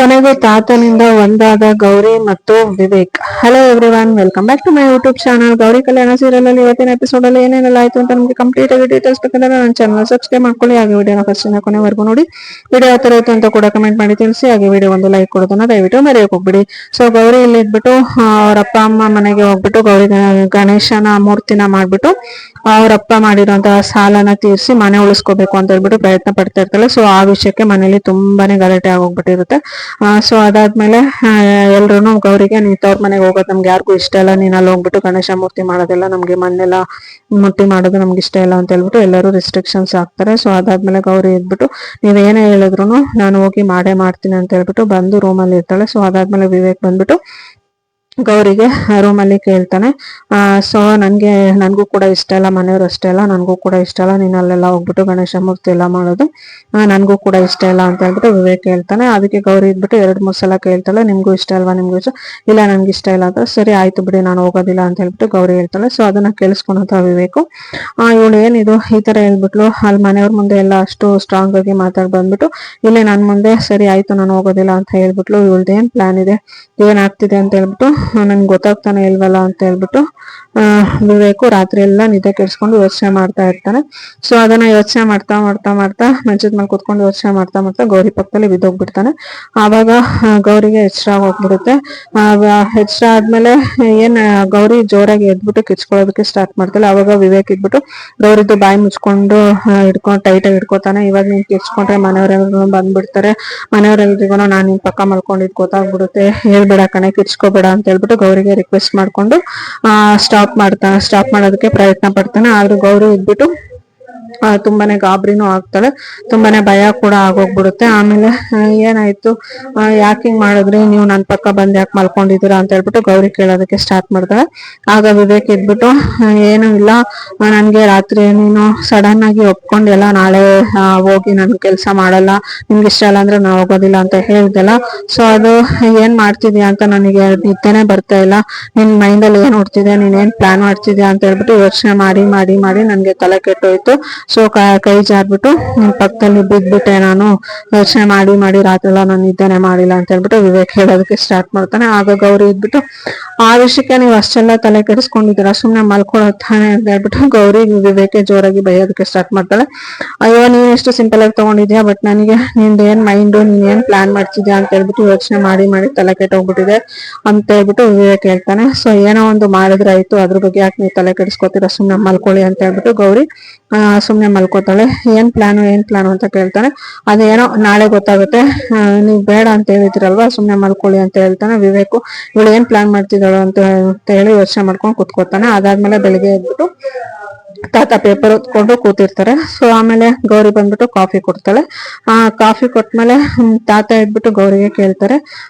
ಕೊನೆಗೂ ತಾತನಿಂದ ಒಂದಾದ ಗೌರಿ ಮತ್ತು Vivek. Hello everyone, welcome back to my YouTube channel. Gauri Kalyana serial ಅಲ್ಲಿ ಇವತ್ತಿನ ಎಪಿಸೋಡ್ ಅಲ್ಲಿ ಏನೇನೆಲ್ಲ ಆಯ್ತು ಅಂತ ನಮಗೆ ಕಂಪ್ಲೀಟ್ ಆಗಿ ಡೀಟೇಲ್ಸ್ ಬೇಕಂದ್ರೆ ನನ್ನ ಚಾನಲ್ ಸಬ್ಸ್ಕ್ರೈಬ್ ಮಾಡ್ಕೊಳ್ಳಿ. ಹಾಗೆ ವಿಡಿಯೋನ ಫಸ್ಟ್ ಇಂದ ಕೊನೆವರೆಗೂ ನೋಡಿ. ವಿಡಿಯೋ ಯಾವ ತರ ಇತ್ತು ಅಂತ ಕೂಡ ಕಮೆಂಟ್ ಮಾಡಿ ತಿಳಿಸಿ. ಹಾಗೆ ವಿಡಿಯೋ ಒಂದು ಲೈಕ್ ಕೊಡೋದನ್ನ ದಯವಿಟ್ಟು ಮರೆಯೋಕೆ ಹೋಗ್ಬಿಡಿ. ಸೊ ಗೌರಿ ಇಲ್ಲಿ ಇದ್ಬಿಟ್ಟು ಅವ್ರ ಅಪ್ಪ ಅಮ್ಮ ಮನೆಗೆ ಹೋಗ್ಬಿಟ್ಟು ಗೌರಿ ಗಣೇಶನ ಮೂರ್ತಿನ ಮಾಡ್ಬಿಟ್ಟು ಅವ್ರಪ್ಪ ಮಾಡಿರುವಂತಹ ಸಾಲನ ತೀರಿಸಿ ಮನೆ ಉಳಿಸ್ಕೋಬೇಕು ಅಂತ ಹೇಳ್ಬಿಟ್ಟು ಪ್ರಯತ್ನ ಪಡ್ತಾ ಇರ್ತಾಳೆ. ಸೊ ಆ ವಿಷಯಕ್ಕೆ ಮನೇಲಿ ತುಂಬಾನೇ ಗಲಾಟೆ ಆಗೋಗ್ಬಿಟ್ಟಿರುತ್ತೆ. ಸೊ ಅದಾದ್ಮೇಲೆ ಎಲ್ರು ಗೌರಿಗೆ ನೀ ತವ್ರ ಮನೆಗೆ ಹೋಗೋದು ನಮ್ಗೆ ಯಾರಿಗೂ ಇಷ್ಟ ಇಲ್ಲ, ನೀನ್ ಅಲ್ಲಿ ಹೋಗ್ಬಿಟ್ಟು ಗಣೇಶ ಮೂರ್ತಿ ಮಾಡೋದಿಲ್ಲ, ನಮ್ಗೆ ಮನೆಲ್ಲ ಮೂರ್ತಿ ಮಾಡೋದು ನಮ್ಗೆ ಇಷ್ಟ ಇಲ್ಲ ಅಂತ ಹೇಳ್ಬಿಟ್ಟು ಎಲ್ಲರೂ ರೆಸ್ಟ್ರಿಕ್ಷನ್ಸ್ ಹಾಕ್ತಾರೆ. ಸೊ ಅದಾದ್ಮೇಲೆ ಗೌರಿ ಇದ್ಬಿಟ್ಟು ನೀವೇನೇ ಹೇಳಿದ್ರು ನಾನು ಹೋಗಿ ಮಾಡೇ ಮಾಡ್ತೀನಿ ಅಂತ ಹೇಳ್ಬಿಟ್ಟು ಬಂದು ರೂಮಲ್ಲಿ ಇರ್ತಾಳೆ. ಸೊ ಅದಾದ್ಮೇಲೆ ವಿವೇಕ್ ಬಂದ್ಬಿಟ್ಟು ಗೌರಿಗೆ ರೂಮಲ್ಲಿ ಕೇಳ್ತಾನೆ. ಸೊ ನನ್ಗೂ ಕೂಡ ಇಷ್ಟ ಇಲ್ಲ, ಮನೆಯವ್ರು ಅಷ್ಟೇ ಇಲ್ಲ, ನನ್ಗೂ ಕೂಡ ಇಷ್ಟ ಇಲ್ಲ ನೀನ್ ಅಲ್ಲೆಲ್ಲ ಹೋಗ್ಬಿಟ್ಟು ಗಣೇಶ ಮೂರ್ತಿ ಎಲ್ಲ ಮಾಡೋದು, ನನ್ಗೂ ಕೂಡ ಇಷ್ಟ ಇಲ್ಲ ಅಂತ ಹೇಳ್ಬಿಟ್ಟು ವಿವೇಕ್ ಹೇಳ್ತಾನೆ. ಅದಕ್ಕೆ ಗೌರಿ ಇದ್ಬಿಟ್ಟು 2-3 ಸಲ ಕೇಳ್ತಾಳೆ, ನಿಮ್ಗೂ ಇಷ್ಟ ಅಲ್ವಾ, ನಿಮ್ಗೂ ಇಷ್ಟ ಇಲ್ಲ, ನನ್ಗೆ ಇಷ್ಟ ಇಲ್ಲ ಅಂತ. ಸರಿ ಆಯ್ತು ಬಿಡಿ, ನಾನು ಹೋಗೋದಿಲ್ಲ ಅಂತ ಹೇಳ್ಬಿಟ್ಟು ಗೌರಿ ಹೇಳ್ತಾಳೆ. ಸೊ ಅದನ್ನ ಕೇಳಿಸ್ಕೊಂಡಂತ ವಿವೇಕು ಇವಳು ಏನಿದು ಈ ತರ ಹೇಳ್ಬಿಟ್ಲು, ಅಲ್ಲಿ ಮನೆಯವ್ರ ಮುಂದೆ ಎಲ್ಲ ಅಷ್ಟು ಸ್ಟ್ರಾಂಗ್ ಆಗಿ ಮಾತಾಡ್ ಬಂದ್ಬಿಟ್ಟು ಇಲ್ಲಿ ನನ್ ಮುಂದೆ ಸರಿ ಆಯ್ತು ನಾನು ಹೋಗೋದಿಲ್ಲ ಅಂತ ಹೇಳ್ಬಿಟ್ಲು. ಇವಳ್ದು ಏನ್ ಪ್ಲಾನ್ ಇದೆ, ಏನಾಗ್ತಿದೆ ಅಂತ ಹೇಳ್ಬಿಟ್ಟು ನನ್ಗೆ ಗೊತ್ತಾಗ್ತಾನೆ ಇಲ್ವಲ್ಲ ಅಂತ ಹೇಳ್ಬಿಟ್ಟು ವಿವೇಕು ರಾತ್ರಿ ಎಲ್ಲ ನಿದ್ದೆ ಕೆಡ್ಸ್ಕೊಂಡು ಯೋಚನೆ ಮಾಡ್ತಾ ಇರ್ತಾನೆ. ಸೊ ಅದನ್ನ ಯೋಚನೆ ಮಾಡ್ತಾ ಮಾಡ್ತಾ ಮಾಡ್ತಾ ಮಂಚದ ಮೇಲೆ ಕುತ್ಕೊಂಡು ಯೋಚನೆ ಮಾಡ್ತಾ ಮಾಡ್ತಾ ಗೌರಿ ಪಕ್ಕದಲ್ಲಿ ಬಿದ್ದೋಗ್ಬಿಡ್ತಾನೆ. ಆವಾಗ ಗೌರಿಗೆ ಎಚ್ಚರ ಹೋಗ್ಬಿಡುತ್ತೆ. ಎಚ್ಚರ ಆದ್ಮೇಲೆ ಗೌರಿ ಜೋರಾಗಿ ಎದ್ಬಿಟ್ಟು ಕಿಚ್ಕೊಳ್ಳೋದಕ್ಕೆ ಸ್ಟಾರ್ಟ್ ಮಾಡ್ತಾಳೆ. ಅವಾಗ ವಿವೇಕ್ ಇದ್ಬಿಟ್ಟು ಗೌರಿದ್ದು ಬಾಯಿ ಮುಚ್ಕೊಂಡು ಟೈಟ್ ಆಗಿ ಹಿಡ್ಕೋತಾನೆ. ಇವಾಗ ನೀನ್ ಕಿಚ್ಕೊಂಡ್ರೆ ಮನೆಯವರೆಲ್ಲರೂ ಬಂದ್ಬಿಡ್ತಾರೆ, ಮನೆಯವರೆಲ್ರಿಗೂ ನಾನು ನಿನ್ ಪಕ್ಕ ಮಲ್ಕೊಂಡಿದ್ ಗೊತ್ತಾಗ್ಬಿಡುತ್ತೆ, ಹೇಳ್ಬೇಡ ಕಣೆ, ಕಿಚ್ಕೋಬೇಡ ಅಂತ ಹೇಳ್ಬಿಟ್ಟು ಗೌರಿಗೆ ರಿಕ್ವೆಸ್ಟ್ ಮಾಡ್ಕೊಂಡು ಸ್ಟಾಪ್ ಮಾಡೋದಕ್ಕೆ ಪ್ರಯತ್ನ ಪಡ್ತಾನೆ. ಆದ್ರೂ ಗೌರಿ ಇದ್ಬಿಟ್ಟು ತುಂಬಾನೇ ಗಾಬರಿನೂ ಆಗ್ತಾಳೆ, ತುಂಬಾನೇ ಭಯ ಕೂಡ ಆಗೋಗ್ಬಿಡುತ್ತೆ. ಆಮೇಲೆ ಏನಾಯ್ತು, ಯಾಕೆ ಹಿಂಗ್ ಮಾಡಿದ್ರಿ, ನೀವು ನನ್ ಪಕ್ಕ ಬಂದ್ ಯಾಕೆ ಮಲ್ಕೊಂಡಿದ್ದೀರಾ ಅಂತ ಹೇಳ್ಬಿಟ್ಟು ಗೌರಿ ಕೇಳೋದಕ್ಕೆ ಸ್ಟಾರ್ಟ್ ಮಾಡ್ತಾಳೆ. ಆಗ ವಿವೇಕ್ ಇದ್ಬಿಟ್ಟು ಏನು ಇಲ್ಲ, ನನ್ಗೆ ರಾತ್ರಿ ನೀನು ಸಡನ್ ಆಗಿ ಒಪ್ಕೊಂಡೆಲ್ಲ, ನಾಳೆ ಹೋಗಿ ನನ್ ಕೆಲ್ಸ ಮಾಡಲ್ಲ, ನಿಮ್ಗೆ ಇಷ್ಟ ಇಲ್ಲ ಅಂದ್ರೆ ನಾ ಹೋಗೋದಿಲ್ಲ ಅಂತ ಹೇಳ್ದಲ್ಲ, ಸೊ ಅದು ಏನ್ ಮಾಡ್ತಿದ್ಯಾ ಅಂತ ನನಗೆ ನಿದ್ದೆನೆ ಬರ್ತಾ ಇಲ್ಲ, ನಿನ್ ಮೈಂಡ್ ಅಲ್ಲಿ ಏನ್ ಓಡ್ತಿದ್ಯಾ, ನೀನ್ ಏನ್ ಪ್ಲಾನ್ ಮಾಡ್ತಿದ್ಯಾ ಅಂತ ಹೇಳ್ಬಿಟ್ಟು ಯೋಚನೆ ಮಾಡಿ ಮಾಡಿ ಮಾಡಿ ನನ್ಗೆ ತಲೆ ಕೆಟ್ಟೋಯ್ತು. ಸೊ ಕೈ ಜಾರ್ಬಿಟ್ಟು ನಿನ್ ಪಕ್ಕದಲ್ಲಿ ಬಿದ್ಬಿಟ್ಟೆ, ನಾನು ಯೋಚನೆ ಮಾಡಿ ಮಾಡಿ ರಾತ್ರಿ ಎಲ್ಲ ನಾನು ನಿದ್ದೆನೆ ಮಾಡಿಲ್ಲ ಅಂತ ಹೇಳ್ಬಿಟ್ಟು ವಿವೇಕ್ ಹೇಳೋದಕ್ಕೆ ಸ್ಟಾರ್ಟ್ ಮಾಡ್ತಾನೆ. ಆಗ ಗೌರಿ ಇದ್ಬಿಟ್ಟು ಆ ವಿಷಯಕ್ಕೆ ನೀವು ಅಷ್ಟೆಲ್ಲ ತಲೆ ಕೆಡಿಸ್ಕೊಂಡಿದ್ದೀರಾ, ಸುಮ್ನೆ ಮಲ್ಕೊಳತ್ತಾನೆ ಅಂತ ಹೇಳ್ಬಿಟ್ಟು ಗೌರಿ ವಿವೇಕೆ ಜೋರಾಗಿ ಬೈಯೋದಕ್ಕೆ ಸ್ಟಾರ್ಟ್ ಮಾಡ್ತಾಳೆ. ಅಯ್ಯೋ ನೀನ್ ಎಷ್ಟು ಸಿಂಪಲ್ ಆಗಿ ತಗೊಂಡಿದ್ಯಾ, ಬಟ್ ನನಗೆ ನಿಂದ ಏನ್ ಮೈಂಡು, ನೀನ್ ಏನ್ ಪ್ಲಾನ್ ಮಾಡ್ತಿದ್ಯಾ ಅಂತ ಹೇಳ್ಬಿಟ್ಟು ಯೋಚನೆ ಮಾಡಿ ಮಾಡಿ ತಲೆ ಕೆಟ್ಟೋಗ್ಬಿಟ್ಟಿದೆ ಅಂತ ಹೇಳ್ಬಿಟ್ಟು ವಿವೇಕ್ ಹೇಳ್ತಾನೆ. ಸೊ ಏನೋ ಒಂದು ಮಾಡಿದ್ರೆ ಆಯ್ತು, ಅದ್ರ ಬಗ್ಗೆ ಯಾಕೆ ನೀವು ತಲೆ ಕೆಡಿಸ್ಕೊತೀರಾ, ಸುಮ್ನೆ ಮಲ್ಕೊಳ್ಳಿ ಅಂತ ಹೇಳ್ಬಿಟ್ಟು ಗೌರಿ ಸುಮ್ನೆ ಮಲ್ಕೋತಾಳೆ. ಏನ್ ಪ್ಲಾನು ಅಂತ ಕೇಳ್ತಾನೆ. ಅದೇನೋ ನಾಳೆ ಗೊತ್ತಾಗುತ್ತೆ, ನೀವ್ ಬೇಡ ಅಂತ ಹೇಳಿದ್ರಲ್ವಾ, ಸುಮ್ನೆ ಮಲ್ಕೊಳ್ಳಿ ಅಂತ ಹೇಳ್ತಾನೆ ವಿವೇಕು. ಇವಳು ಏನ್ ಪ್ಲಾನ್ ಮಾಡ್ತಿದ್ದಾಳು ಅಂತ ಹೇಳಿ ಯೋಚನೆ ಮಾಡ್ಕೊಂಡು ಕುತ್ಕೋತಾನೆ. ಅದಾದ್ಮೇಲೆ ಬೆಳಿಗ್ಗೆ ಎದ್ಬಿಟ್ಟು ತಾತ ಪೇಪರ್ ಓದ್ಕೊಂಡು ಕೂತಿರ್ತಾರೆ. ಸೊ ಆಮೇಲೆ ಗೌರಿ ಬಂದ್ಬಿಟ್ಟು ಕಾಫಿ ಕೊಡ್ತಾಳೆ. ಕಾಫಿ ಕೊಟ್ಮೇಲೆ ತಾತ ಎದ್ಬಿಟ್ಟು ಗೌರಿಗೆ ಕೇಳ್ತಾರೆ,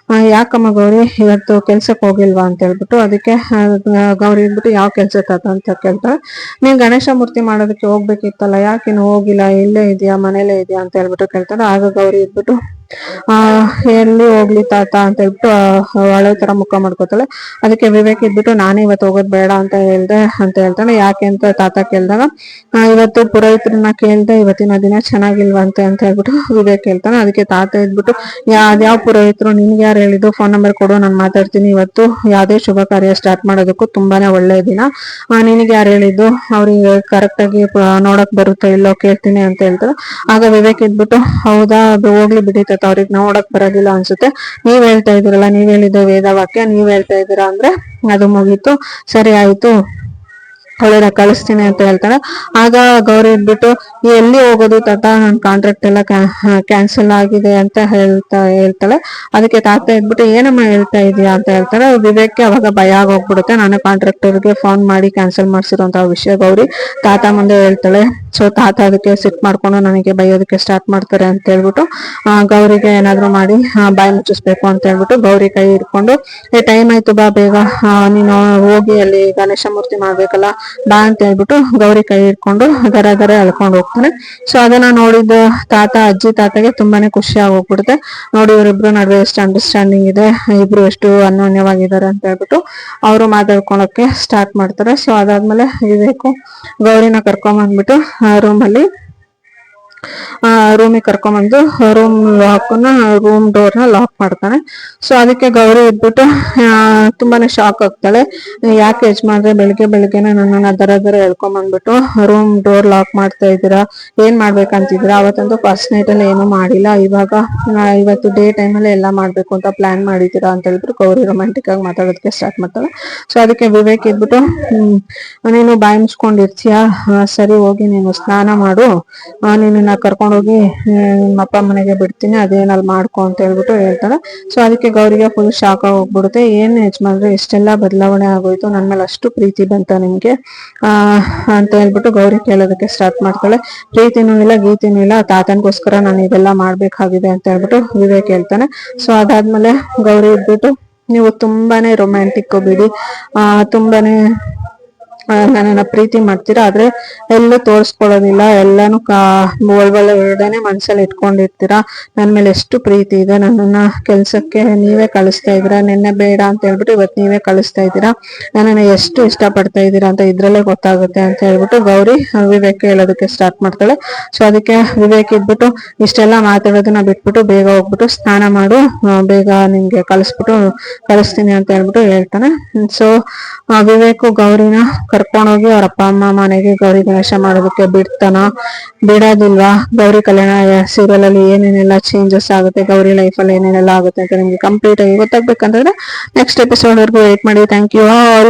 ಯಾಕಮ್ಮ ಗೌರಿ ಇವತ್ತು ಕೆಲ್ಸಕ್ಕೆ ಹೋಗಿಲ್ವಾ ಅಂತ ಹೇಳ್ಬಿಟ್ಟು. ಅದಕ್ಕೆ ಗೌರಿ ಇದ್ಬಿಟ್ಟು ಯಾವ ಕೆಲ್ಸ ತಾತ ಅಂತ ಕೇಳ್ತಾಳೆ. ನೀನ್ ಗಣೇಶ ಮೂರ್ತಿ ಮಾಡೋದಕ್ಕೆ ಹೋಗ್ಬೇಕಿತ್ತಲ್ಲ, ಯಾಕಿನ್ನು ಹೋಗಿಲ್ಲ, ಇಲ್ಲೇ ಇದೆಯಾ ಮನೇಲೇ ಇದೆಯಾ ಅಂತ ಹೇಳ್ಬಿಟ್ಟು ಕೇಳ್ತಾಳೆ. ಆಗ ಗೌರಿ ಇದ್ಬಿಟ್ಟು ಎಲ್ಲಿ ಹೋಗ್ಲಿ ತಾತ ಅಂತ ಹೇಳ್ಬಿಟ್ಟು ಹಳೆ ತರ ಮುಖ ಮಾಡ್ಕೋತಾಳೆ. ಅದಕ್ಕೆ ವಿವೇಕ್ ಇದ್ಬಿಟ್ಟು ನಾನೇ ಇವತ್ತು ಹೋಗೋದ್ ಬೇಡ ಅಂತ ಹೇಳ್ದೆ ಅಂತ ಹೇಳ್ತಾನೆ. ಯಾಕೆ ಅಂತ ತಾತ ಕೇಳ್ದಾಗ, ಇವತ್ತು ಪುರೋಹಿತ್ರನ್ನ ಕೇಳ್ದೆ, ಇವತ್ತಿನ ದಿನ ಚೆನ್ನಾಗಿಲ್ವಂತೆ ಅಂತ ಹೇಳ್ಬಿಟ್ಟು ವಿವೇಕ್ ಹೇಳ್ತಾನೆ. ಅದಕ್ಕೆ ತಾತ ಇದ್ಬಿಟ್ಟು ಯಾವ್ಯಾವ ಪುರೋಹಿತರು, ನಿನ್ಗೆ ಯಾರು ಹೇಳಿದ್ದು, ಫೋನ್ ನಂಬರ್ ಕೊಡು, ನಾನು ಮಾತಾಡ್ತೀನಿ, ಇವತ್ತು ಯಾವ್ದೇ ಶುಭ ಕಾರ್ಯ ಸ್ಟಾರ್ಟ್ ಮಾಡೋದಕ್ಕೂ ತುಂಬಾನೇ ಒಳ್ಳೆ ದಿನ, ನಿನಗೆ ಯಾರು ಹೇಳಿದ್ದು, ಅವ್ರಿಗೆ ಕರೆಕ್ಟ್ ಆಗಿ ನೋಡಕ್ ಬರುತ್ತೋ ಇಲ್ಲೋ ಕೇಳ್ತೀನಿ ಅಂತ ಹೇಳ್ತಾರೆ. ಆಗ ವಿವೇಕ್ ಇದ್ಬಿಟ್ಟು ಹೌದಾ, ಅದು ಹೋಗ್ಲಿ ಬಿಡಿ ತಾತ, ಅವ್ರಿಗೆ ನೋಡಕ್ ಬರೋದಿಲ್ಲ ಅನ್ಸುತ್ತೆ, ನೀವ್ ಹೇಳ್ತಾ ಇದೀರಲ್ಲ, ನೀವ್ ಹೇಳಿದ್ದು ವೇದ ವಾಕ್ಯ, ನೀವ್ ಹೇಳ್ತಾ ಇದ್ದೀರಾ ಅಂದ್ರೆ ಅದು ಮುಗೀತು, ಸರಿ ಆಯ್ತು, ಅವಳನ್ನ ಕಳಿಸ್ತೀನಿ ಅಂತ ಹೇಳ್ತಾಳೆ. ಆಗ ಗೌರಿ ಇದ್ಬಿಟ್ಟು ಎಲ್ಲಿ ಹೋಗೋದು ತಾತ, ನನ್ ಕಾಂಟ್ರಾಕ್ಟ್ ಎಲ್ಲ ಕ್ಯಾನ್ಸಲ್ ಆಗಿದೆ ಅಂತ ಹೇಳ್ತಾಳೆ. ಅದಕ್ಕೆ ತಾತ ಇದ್ಬಿಟ್ಟು ಏನಮ್ಮ ಹೇಳ್ತಾ ಇದೀಯಾ ಅಂತ ಹೇಳ್ತಾಳೆ. ವಿವೇಕ್ಗೆ ಅವಾಗ ಭಯ ಆಗೋಗ್ಬಿಡುತ್ತೆ. ನಾನು ಕಾಂಟ್ರಾಕ್ಟರ್ಗೆ ಫೋನ್ ಮಾಡಿ ಕ್ಯಾನ್ಸಲ್ ಮಾಡ್ಸಿರೋಂತಹ ವಿಷಯ ಗೌರಿ ತಾತ ಮುಂದೆ ಹೇಳ್ತಾಳೆ. ಸೊ ತಾತ ಅದಕ್ಕೆ ಸಿಟ್ ಮಾಡ್ಕೊಂಡು ನನಗೆ ಬೈಯೋದಕ್ಕೆ ಸ್ಟಾರ್ಟ್ ಮಾಡ್ತಾರೆ ಅಂತ ಹೇಳ್ಬಿಟ್ಟು ಗೌರಿಗೆ ಏನಾದ್ರು ಮಾಡಿ ಬಾಯಿ ಮುಚ್ಚಿಸ್ಬೇಕು ಅಂತ ಹೇಳ್ಬಿಟ್ಟು ಗೌರಿ ಕೈ ಹಿಡ್ಕೊಂಡು ಟೈಮ್ ಆಯ್ತು ಬಾ ಬೇಗ, ನೀನು ಹೋಗಿ ಅಲ್ಲಿ ಗಣೇಶ ಮೂರ್ತಿ ಮಾಡ್ಬೇಕಲ್ಲ ಬಾ ಅಂತ ಹೇಳ್ಬಿಟ್ಟು ಗೌರಿ ಕೈ ಹಿಡ್ಕೊಂಡು ಗರ ಎಳ್ಕೊಂಡು ಹೋಗ್ತಾನೆ. ಸೊ ಅದನ್ನ ನೋಡಿದ ಅಜ್ಜಿ ತಾತಗೆ ತುಂಬಾನೇ ಖುಷಿ ಆಗೋಗ್ಬಿಡುತ್ತೆ. ನೋಡಿ ಇವರಿಬ್ರು ನಡುವೆ ಎಷ್ಟು ಅಂಡರ್ಸ್ಟ್ಯಾಂಡಿಂಗ್ ಇದೆ, ಇಬ್ರು ಎಷ್ಟು ಅನ್ಯೋನ್ಯವಾಗಿದ್ದಾರೆ ಅಂತ ಹೇಳ್ಬಿಟ್ಟು ಅವರು ಮಾತಾಡ್ಕೊಳಕ್ಕೆ ಸ್ಟಾರ್ಟ್ ಮಾಡ್ತಾರೆ. ಸೊ ಅದಾದ್ಮೇಲೆ ವಿವೇಕು ಗೌರಿನ ಕರ್ಕೊಂಡ್ ಬಂದ್ಬಿಟ್ಟು ರೂಮಲ್ಲಿ ರೂಮಿಗೆ ಕರ್ಕೊಂಬಂದು ರೂಮ್ ಡೋರ್ನ ಲಾಕ್ ಮಾಡ್ತಾನೆ. ಸೊ ಅದಕ್ಕೆ ಗೌರಿ ಇದ್ಬಿಟ್ಟು ತುಂಬಾನೇ ಶಾಕ್ ಆಗ್ತಾಳೆ. ಯಾಕೆ ಯಜಮಾನ್ರೆ ಬೆಳಿಗ್ಗೆ ಬೆಳಿಗ್ಗೆನೆ ನನ್ನನ್ನ ದರ ಹೇಳ್ಕೊಂಬಂದ್ಬಿಟ್ಟು ರೂಮ್ ಡೋರ್ ಲಾಕ್ ಮಾಡ್ತಾ ಇದ್ದೀರಾ, ಏನ್ ಮಾಡ್ಬೇಕಂತಿದ್ದೀರಾ? ಅವತ್ತಂತೂ ಫಸ್ಟ್ ನೈಟ್ ಅಲ್ಲಿ ಏನು ಮಾಡಿಲ್ಲ, ಇವತ್ತು ಡೇ ಟೈಮಲ್ಲಿ ಎಲ್ಲ ಮಾಡ್ಬೇಕು ಅಂತ ಪ್ಲಾನ್ ಮಾಡಿದ್ದೀರಾ ಅಂತ ಹೇಳ್ಬಿಟ್ಟು ಗೌರಿ ರೊಮ್ಯಾಂಟಿಕ್ ಆಗಿ ಮಾತಾಡೋದಕ್ಕೆ ಸ್ಟಾರ್ಟ್ ಮಾಡ್ತಾಳೆ. ಸೊ ಅದಕ್ಕೆ ವಿವೇಕ್ ಇದ್ಬಿಟ್ಟು ನೀನು ಬಾಯಿ ಮುಚ್ಕೊಂಡಿರ್ತೀಯ, ಸರಿ ಹೋಗಿ ನೀನು ಸ್ನಾನ ಮಾಡು, ನಿನ್ನ ಕರ್ಕೊಂಡೋಗಿ ನಿಮ್ಮ ಅಪ್ಪ ಮನೆಗೆ ಬಿಡ್ತೀನಿ, ಅದೇನಲ್ಲಿ ಮಾಡ್ಕೊ ಅಂತ ಹೇಳ್ಬಿಟ್ಟು ಹೇಳ್ತಾನೆ. ಸೊ ಅದಕ್ಕೆ ಗೌರಿಗೆ ಫುಲ್ ಶಾಕ್ ಆಗಿ ಹೋಗ್ಬಿಡುತ್ತೆ. ಏನ್ ಯಜಮಾನ್ರೆ ಇಷ್ಟೆಲ್ಲ ಬದಲಾವಣೆ ಆಗೋಯ್ತು, ನನ್ ಮೇಲೆ ಅಷ್ಟು ಪ್ರೀತಿ ಬಂತ ನಿಮ್ಗೆ ಅಂತ ಹೇಳ್ಬಿಟ್ಟು ಗೌರಿ ಕೇಳೋದಕ್ಕೆ ಸ್ಟಾರ್ಟ್ ಮಾಡ್ತಾಳೆ. ಪ್ರೀತಿನೂ ಇಲ್ಲ ಗೀತಿನೂ ಇಲ್ಲ, ತಾತನ್ಗೋಸ್ಕರ ನಾನು ಇದೆಲ್ಲ ಮಾಡ್ಬೇಕಾಗಿದೆ ಅಂತ ಹೇಳ್ಬಿಟ್ಟು ವಿವೇಕ್ ಹೇಳ್ತಾನೆ. ಸೊ ಅದಾದ್ಮೇಲೆ ಗೌರಿ ಇದ್ಬಿಟ್ಟು ನೀವು ತುಂಬಾನೇ ರೊಮ್ಯಾಂಟಿಕ್ ಬಿಡಿ, ತುಂಬಾನೇ ನನ್ನನ್ನ ಪ್ರೀತಿ ಮಾಡ್ತೀರಾ, ಆದ್ರೆ ಎಲ್ಲೂ ತೋರಿಸ್ಕೊಳ್ಳೋದಿಲ್ಲ, ಎಲ್ಲಾನು ಒಳಗಡೆ ಮನ್ಸಲ್ಲಿ ಇಟ್ಕೊಂಡಿರ್ತೀರಾ. ನನ್ ಮೇಲೆ ಎಷ್ಟು ಪ್ರೀತಿ ಇದೆ, ನನ್ನನ್ನ ಕೆಲ್ಸಕ್ಕೆ ನೀವೇ ಕಳಿಸ್ತಾ ಇದ್ದೀರಾ, ನಿನ್ನೆ ಬೇಡ ಅಂತ ಹೇಳ್ಬಿಟ್ಟು ಇವತ್ತು ನೀವೇ ಕಳಿಸ್ತಾ ಇದ್ದೀರಾ, ನನ್ನನ್ನ ಎಷ್ಟು ಇಷ್ಟ ಪಡ್ತಾ ಇದ್ದೀರಾ ಅಂತ ಇದ್ರಲ್ಲೇ ಗೊತ್ತಾಗುತ್ತೆ ಅಂತ ಹೇಳ್ಬಿಟ್ಟು ಗೌರಿ ವಿವೇಕ್ ಹೇಳೋದಕ್ಕೆ ಸ್ಟಾರ್ಟ್ ಮಾಡ್ತಾಳೆ. ಸೊ ಅದಕ್ಕೆ ವಿವೇಕ್ ಇದ್ಬಿಟ್ಟು ಇಷ್ಟೆಲ್ಲ ಮಾತಾಡೋದನ್ನ ಬಿಟ್ಬಿಟ್ಟು ಬೇಗ ಹೋಗ್ಬಿಟ್ಟು ಸ್ನಾನ ಮಾಡು, ಬೇಗ ನಿಮ್ಗೆ ಕಳಿಸ್ತೀನಿ ಅಂತ ಹೇಳ್ಬಿಟ್ಟು ಹೇಳ್ತಾನೆ. ಸೊ ವಿವೇಕು ಗೌರಿನ ಕರ್ಕೊಂಡೋಗಿ ಅವ್ರ ಅಪ್ಪ ಅಮ್ಮ ಮನೆಗೆ ಗೌರಿ ಗಣೇಶ ಮಾಡೋದಕ್ಕೆ ಬಿಡೋದಿಲ್ವಾ? ಗೌರಿ ಕಲ್ಯಾಣ ಸೀರಿಯಲ್ ಅಲ್ಲಿ ಏನೇನೆಲ್ಲ ಚೇಂಜಸ್ ಆಗುತ್ತೆ, ಗೌರಿ ಲೈಫ್ ಅಲ್ಲಿ ಏನೇನೆಲ್ಲ ಆಗುತ್ತೆ ಅಂತ ನಿಮ್ಗೆ ಕಂಪ್ಲೀಟ್ ಆಗಿ ಗೊತ್ತಾಗ್ಬೇಕಂತಂದ್ರೆ ನೆಕ್ಸ್ಟ್ ಎಪಿಸೋಡ್ ವರ್ಗೂ ವೇಟ್ ಮಾಡಿ. Thank you all.